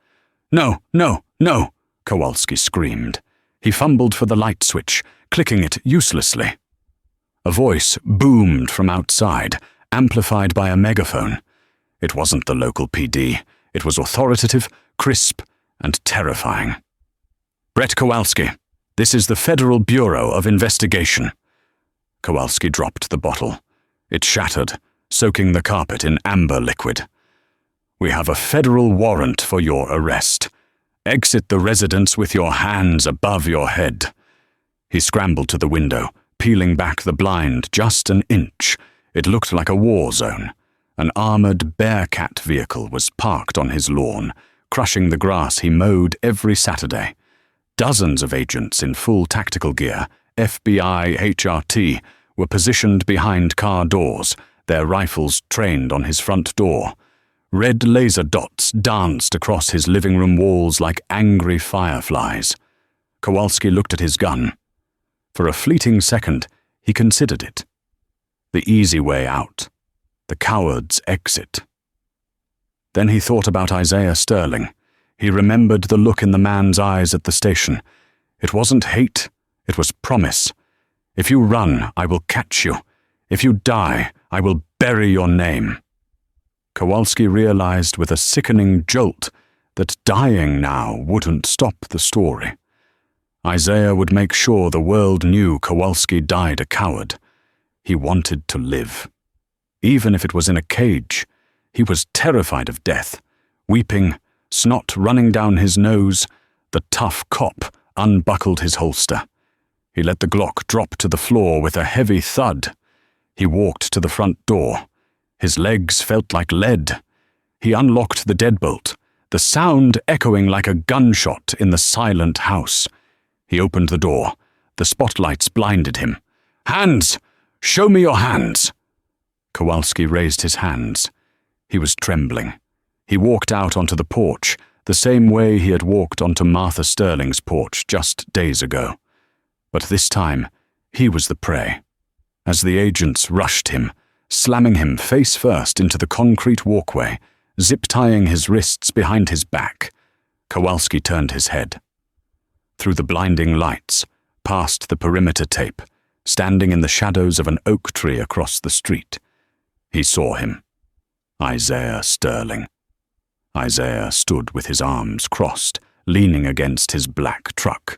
"No, no, no!" Kowalski screamed. He fumbled for the light switch, clicking it uselessly. A voice boomed from outside, amplified by a megaphone. It wasn't the local PD. It was authoritative, crisp, and terrifying. "Brett Kowalski, this is the Federal Bureau of Investigation." Kowalski dropped the bottle. It shattered, soaking the carpet in amber liquid. "We have a federal warrant for your arrest. Exit the residence with your hands above your head." He scrambled to the window, peeling back the blind just an inch. It looked like a war zone. An armored Bearcat vehicle was parked on his lawn, crushing the grass he mowed every Saturday. Dozens of agents in full tactical gear, FBI, HRT, were positioned behind car doors, their rifles trained on his front door. Red laser dots danced across his living room walls like angry fireflies. Kowalski looked at his gun. For a fleeting second, he considered it. The easy way out. The coward's exit. Then he thought about Isaiah Sterling. He remembered the look in the man's eyes at the station. It wasn't hate, it was promise. "If you run, I will catch you. If you die, I will bury your name." Kowalski realized with a sickening jolt that dying now wouldn't stop the story. Isaiah would make sure the world knew Kowalski died a coward. He wanted to live. Even if it was in a cage, he was terrified of death. Weeping, snot running down his nose, the tough cop unbuckled his holster. He let the Glock drop to the floor with a heavy thud. He walked to the front door. His legs felt like lead. He unlocked the deadbolt, the sound echoing like a gunshot in the silent house. He opened the door. The spotlights blinded him. "Hands! Show me your hands!" Kowalski raised his hands. He was trembling. He walked out onto the porch, the same way he had walked onto Martha Sterling's porch just days ago. But this time, he was the prey. As the agents rushed him, slamming him face first into the concrete walkway, zip-tying his wrists behind his back, Kowalski turned his head. Through the blinding lights, past the perimeter tape, standing in the shadows of an oak tree across the street, he saw him. Isaiah Sterling. Isaiah stood with his arms crossed, leaning against his black truck.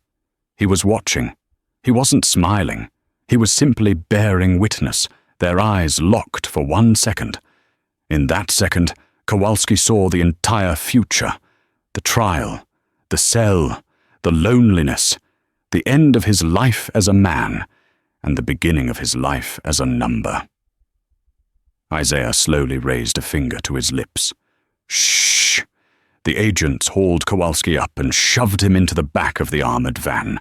He was watching. He wasn't smiling. He was simply bearing witness, their eyes locked for 1 second. In that second, Kowalski saw the entire future. The trial, the cell, the loneliness, the end of his life as a man, and the beginning of his life as a number. Isaiah slowly raised a finger to his lips. "Shh!" The agents hauled Kowalski up and shoved him into the back of the armored van.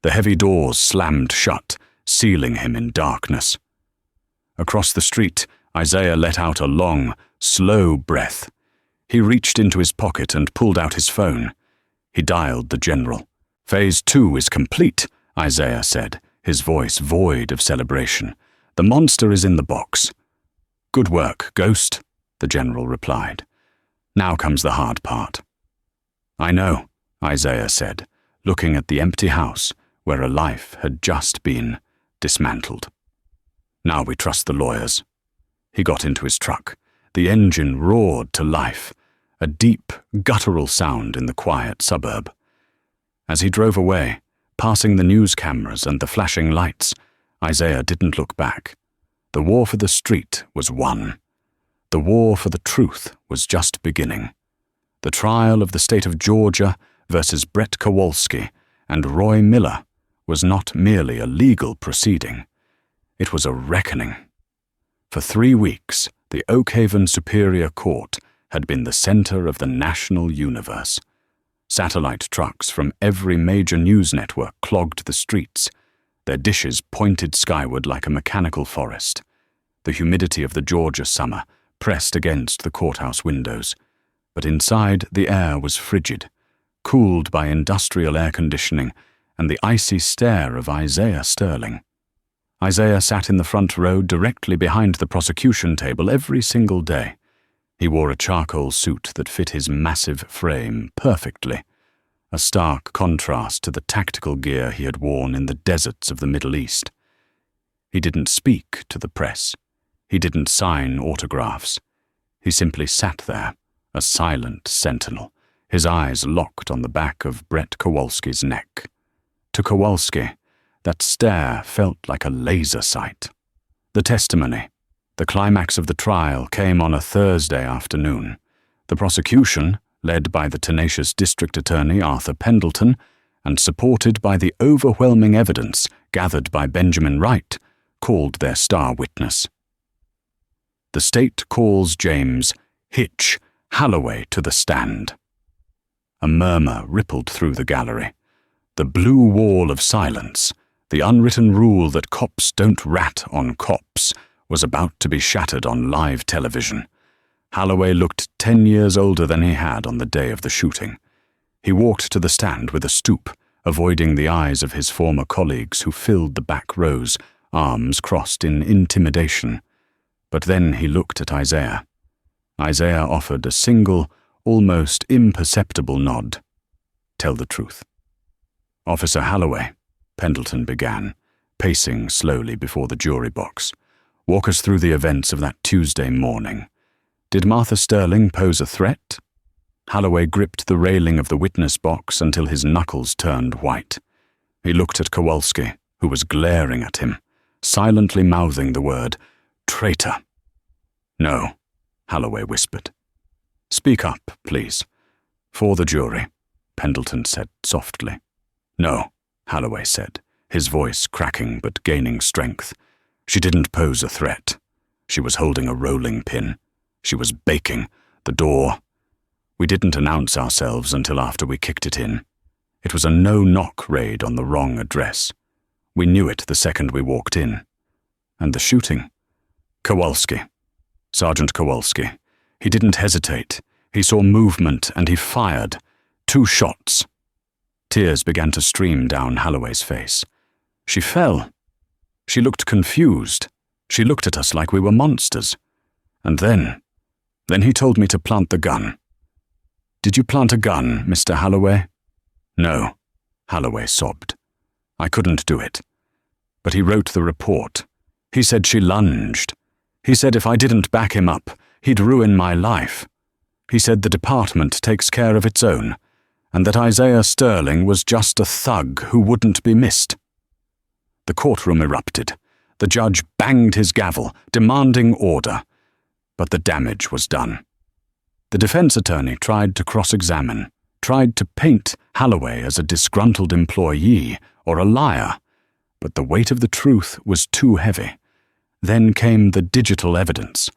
The heavy doors slammed shut, sealing him in darkness. Across the street, Isaiah let out a long, slow breath. He reached into his pocket and pulled out his phone. He dialed the general. "Phase 2 is complete," Isaiah said, his voice void of celebration. "The monster is in the box." "Good work, Ghost," the general replied. "Now comes the hard part." "I know," Isaiah said, looking at the empty house where a life had just been dismantled. "Now we trust the lawyers." He got into his truck. The engine roared to life, a deep, guttural sound in the quiet suburb. As he drove away, passing the news cameras and the flashing lights, Isaiah didn't look back. The war for the street was won. The war for the truth was just beginning. The trial of the state of Georgia versus Brett Kowalski and Roy Miller was not merely a legal proceeding. It was a reckoning. For 3 weeks, the Oak Haven Superior Court had been the center of the national universe. Satellite trucks from every major news network clogged the streets. Their dishes pointed skyward like a mechanical forest. The humidity of the Georgia summer pressed against the courthouse windows, but inside the air was frigid, cooled by industrial air conditioning and the icy stare of Isaiah Sterling. Isaiah sat in the front row directly behind the prosecution table every single day. He wore a charcoal suit that fit his massive frame perfectly, a stark contrast to the tactical gear he had worn in the deserts of the Middle East. He didn't speak to the press. He didn't sign autographs. He simply sat there, a silent sentinel, his eyes locked on the back of Brett Kowalski's neck. To Kowalski, that stare felt like a laser sight. The testimony, the climax of the trial, came on a Thursday afternoon. The prosecution, led by the tenacious district attorney Arthur Pendleton and supported by the overwhelming evidence gathered by Benjamin Wright, called their star witness. The state calls James Hitch Holloway to the stand. A murmur rippled through the gallery. The blue wall of silence, the unwritten rule that cops don't rat on cops, was about to be shattered on live television. Holloway looked 10 years older than he had on the day of the shooting. He walked to the stand with a stoop, avoiding the eyes of his former colleagues who filled the back rows, arms crossed in intimidation. But then he looked at Isaiah. Isaiah offered a single, almost imperceptible nod. "Tell the truth." "Officer Holloway," Pendleton began, pacing slowly before the jury box, "walk us through the events of that Tuesday morning. Did Martha Sterling pose a threat?" Holloway gripped the railing of the witness box until his knuckles turned white. He looked at Kowalski, who was glaring at him, silently mouthing the word, "Traitor." "No," Holloway whispered. "Speak up, please." "For the jury," Pendleton said softly. "No," Holloway said, his voice cracking but gaining strength. "She didn't pose a threat. She was holding a rolling pin. She was baking the door. We didn't announce ourselves until after we kicked it in. It was a no-knock raid on the wrong address. We knew it the second we walked in. And the shooting? Kowalski. Sergeant Kowalski. He didn't hesitate. He saw movement and he fired. 2 shots. Tears began to stream down Holloway's face. She fell. She looked confused. She looked at us like we were monsters. And then he told me to plant the gun. "Did you plant a gun, Mr. Holloway?" "No," Holloway sobbed. "I couldn't do it." But he wrote the report. He said she lunged. He said if I didn't back him up, he'd ruin my life. He said the department takes care of its own, and that Isaiah Sterling was just a thug who wouldn't be missed. The courtroom erupted. The judge banged his gavel, demanding order. But the damage was done. The defense attorney tried to cross-examine, tried to paint Holloway as a disgruntled employee or a liar, but the weight of the truth was too heavy. Then came the digital evidence.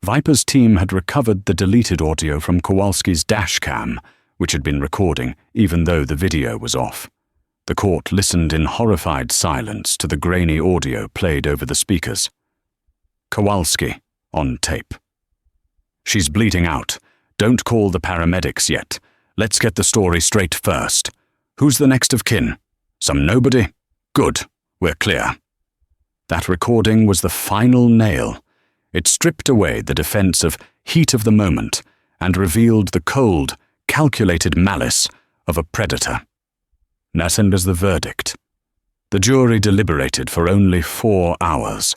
Viper's team had recovered the deleted audio from Kowalski's dash cam, which had been recording even though the video was off. The court listened in horrified silence to the grainy audio played over the speakers. Kowalski, on tape. "She's bleeding out. Don't call the paramedics yet. Let's get the story straight first. Who's the next of kin? Some nobody? Good, we're clear." That recording was the final nail. It stripped away the defense of heat of the moment and revealed the cold, calculated malice of a predator. And as the verdict. The jury deliberated for only 4 hours.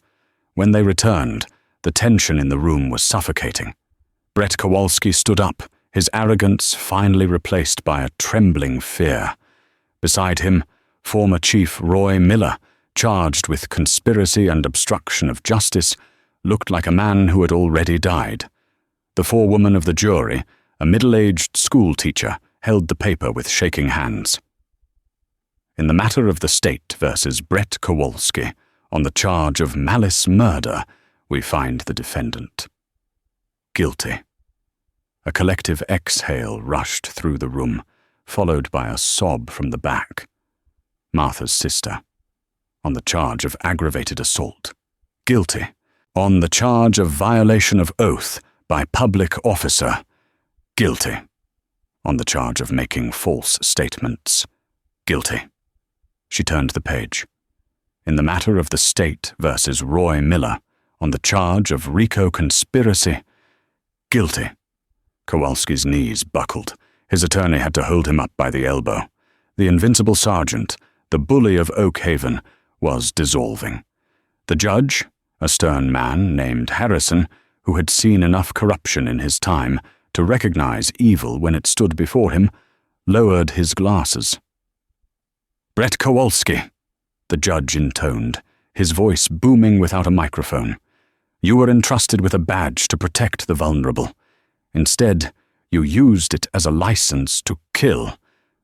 When they returned, the tension in the room was suffocating. Brett Kowalski stood up, his arrogance finally replaced by a trembling fear. Beside him, former Chief Roy Miller, charged with conspiracy and obstruction of justice, looked like a man who had already died. The forewoman of the jury, a middle-aged school teacher, held the paper with shaking hands. In the matter of the state versus Brett Kowalski, on the charge of malice murder, we find the defendant guilty. A collective exhale rushed through the room, followed by a sob from the back. Martha's sister. On the charge of aggravated assault, guilty. On the charge of violation of oath by public officer, guilty. On the charge of making false statements, guilty. She turned the page. In the matter of the state versus Roy Miller, on the charge of RICO conspiracy, guilty. Kowalski's knees buckled. His attorney had to hold him up by the elbow. The invincible sergeant, the bully of Oak Haven, was dissolving. The judge, a stern man named Harrison, who had seen enough corruption in his time to recognize evil when it stood before him, lowered his glasses. "Brett Kowalski," the judge intoned, his voice booming without a microphone. "You were entrusted with a badge to protect the vulnerable. Instead, you used it as a license to kill.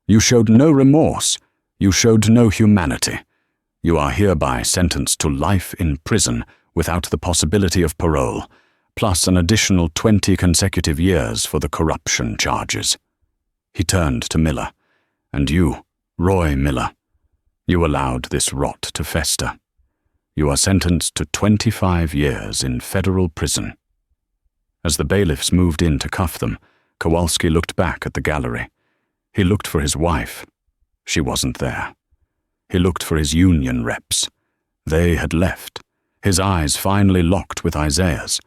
You showed no remorse. You showed no humanity. You are hereby sentenced to life in prison without the possibility of parole, plus an additional 20 consecutive years for the corruption charges." He turned to Miller. "And you, Roy Miller, you allowed this rot to fester. You are sentenced to 25 years in federal prison." As the bailiffs moved in to cuff them, Kowalski looked back at the gallery. He looked for his wife. She wasn't there. He looked for his union reps. They had left. His eyes finally locked with Isaiah's.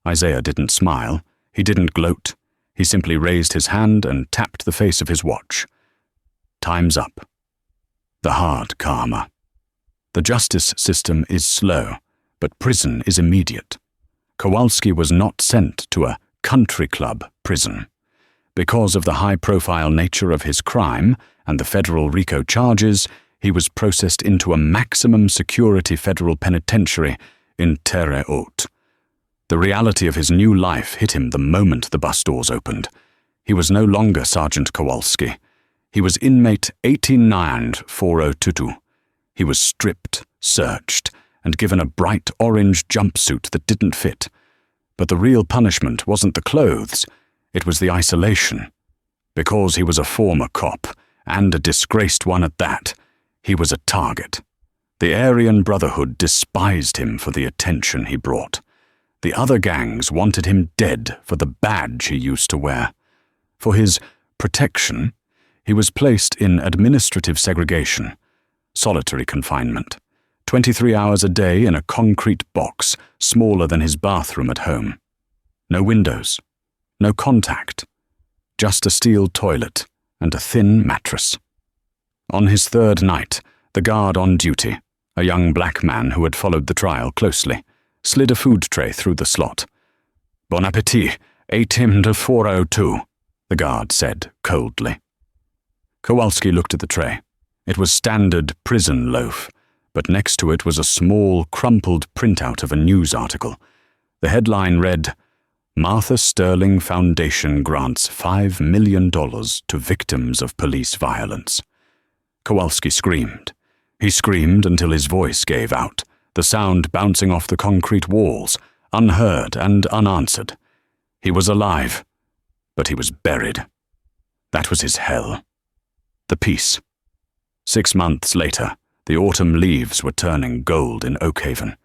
Isaiah didn't smile. He didn't gloat. He simply raised his hand and tapped the face of his watch. Time's up. The hard karma. The justice system is slow, but prison is immediate. Kowalski was not sent to a country club prison. Because of the high-profile nature of his crime and the federal RICO charges, he was processed into a maximum security federal penitentiary in Terre Haute. The reality of his new life hit him the moment the bus doors opened. He was no longer Sergeant Kowalski. He was inmate 89422. He was stripped, searched, and given a bright orange jumpsuit that didn't fit. But the real punishment wasn't the clothes, it was the isolation. Because he was a former cop, and a disgraced one at that, he was a target. The Aryan Brotherhood despised him for the attention he brought. The other gangs wanted him dead for the badge he used to wear. For his protection, he was placed in administrative segregation, solitary confinement, 23 hours a day in a concrete box smaller than his bathroom at home. No windows, no contact, just a steel toilet and a thin mattress. On his third night, the guard on duty, a young black man who had followed the trial closely, slid a food tray through the slot. "Bon appétit, 8-402, the guard said coldly. Kowalski looked at the tray. It was standard prison loaf, but next to it was a small, crumpled printout of a news article. The headline read, "Martha Sterling Foundation grants $5 million to victims of police violence." Kowalski screamed. He screamed until his voice gave out, the sound bouncing off the concrete walls, unheard and unanswered. He was alive, but he was buried. That was his hell. The peace. 6 months later, the autumn leaves were turning gold in Oak Haven.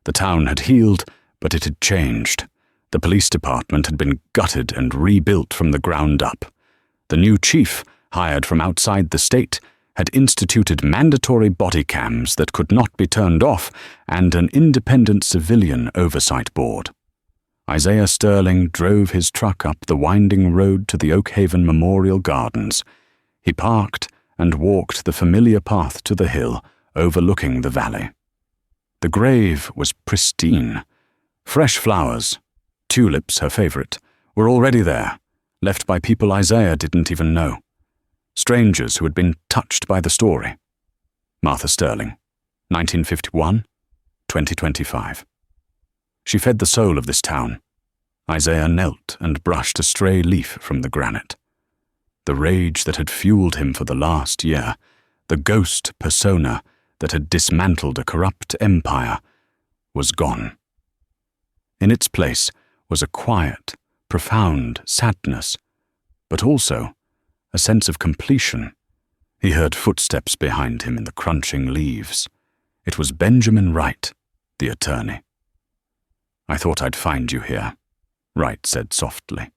The town had healed, but it had changed. The police department had been gutted and rebuilt from the ground up. The new chief, hired from outside the state, had instituted mandatory body cams that could not be turned off and an independent civilian oversight board. Isaiah Sterling drove his truck up the winding road to the Oak Haven Memorial Gardens. He parked and walked the familiar path to the hill overlooking the valley. The grave was pristine. Fresh flowers, tulips her favorite, were already there, left by people Isaiah didn't even know. Strangers who had been touched by the story. Martha Sterling, 1951, 2025. She fed the soul of this town. Isaiah knelt and brushed a stray leaf from the granite. The rage that had fueled him for the last year, the ghost persona that had dismantled a corrupt empire, was gone. In its place was a quiet, profound sadness, but also a sense of completion. He heard footsteps behind him in the crunching leaves. It was Benjamin Wright, the attorney. "I thought I'd find you here," Wright said softly.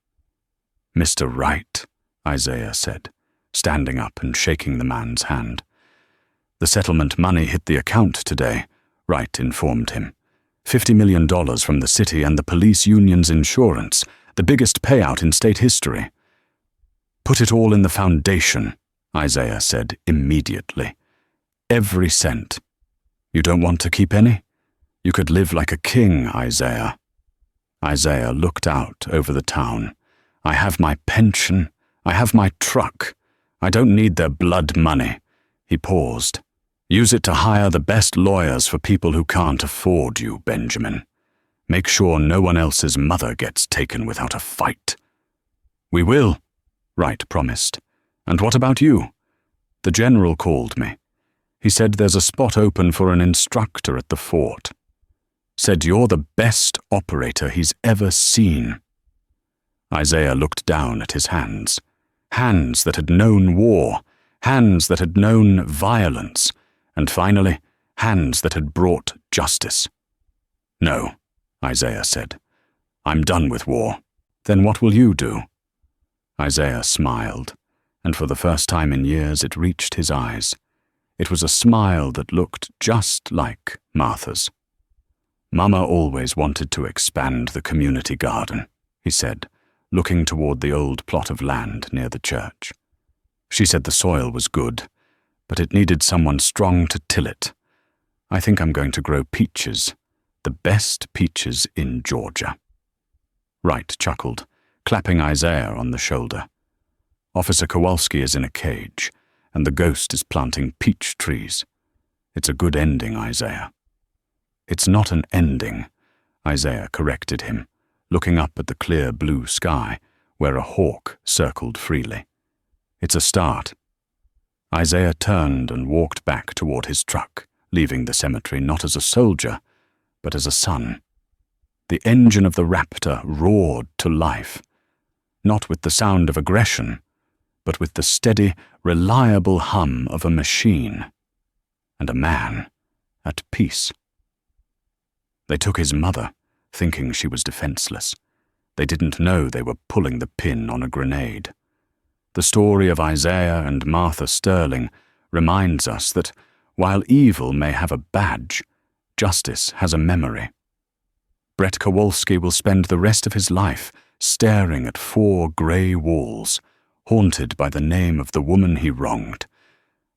"Mr. Wright," Isaiah said, standing up and shaking the man's hand. The settlement money hit the account today, Wright informed him. $50 million from the city and the police union's insurance, the biggest payout in state history. Put it all in the foundation, Isaiah said immediately. Every cent. You don't want to keep any? You could live like a king, Isaiah. Isaiah looked out over the town. I have my pension. I have my truck. I don't need their blood money. He paused. Use it to hire the best lawyers for people who can't afford you, Benjamin. Make sure no one else's mother gets taken without a fight. We will, Wright promised. And what about you? The general called me. He said there's a spot open for an instructor at the fort. Said you're the best operator he's ever seen. Isaiah looked down at his hands. Hands that had known war. Hands that had known violence. And finally, hands that had brought justice. No, Isaiah said. I'm done with war. Then what will you do? Isaiah smiled, and for the first time in years it reached his eyes. It was a smile that looked just like Martha's. Mama always wanted to expand the community garden, he said, looking toward the old plot of land near the church. She said the soil was good, but it needed someone strong to till it. I think I'm going to grow peaches, the best peaches in Georgia. Wright chuckled, clapping Isaiah on the shoulder. Officer Kowalski is in a cage, and the ghost is planting peach trees. It's a good ending, Isaiah. It's not an ending, Isaiah corrected him, looking up at the clear blue sky, where a hawk circled freely. It's a start. Isaiah turned and walked back toward his truck, leaving the cemetery not as a soldier, but as a son. The engine of the Raptor roared to life, not with the sound of aggression, but with the steady, reliable hum of a machine, and a man at peace. They took his mother, thinking she was defenseless. They didn't know they were pulling the pin on a grenade. The story of Isaiah and Martha Sterling reminds us that while evil may have a badge, justice has a memory. Brett Kowalski will spend the rest of his life staring at 4 grey walls, haunted by the name of the woman he wronged.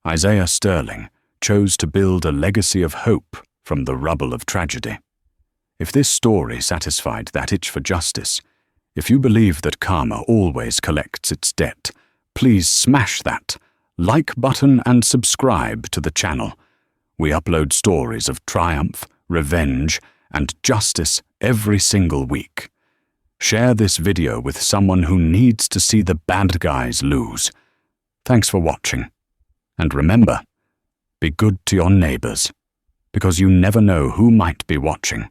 Isaiah Sterling chose to build a legacy of hope from the rubble of tragedy. If this story satisfied that itch for justice, if you believe that karma always collects its debt, please smash that like button and subscribe to the channel. We upload stories of triumph, revenge, and justice every single week. Share this video with someone who needs to see the bad guys lose. Thanks for watching. And remember, be good to your neighbors, because you never know who might be watching.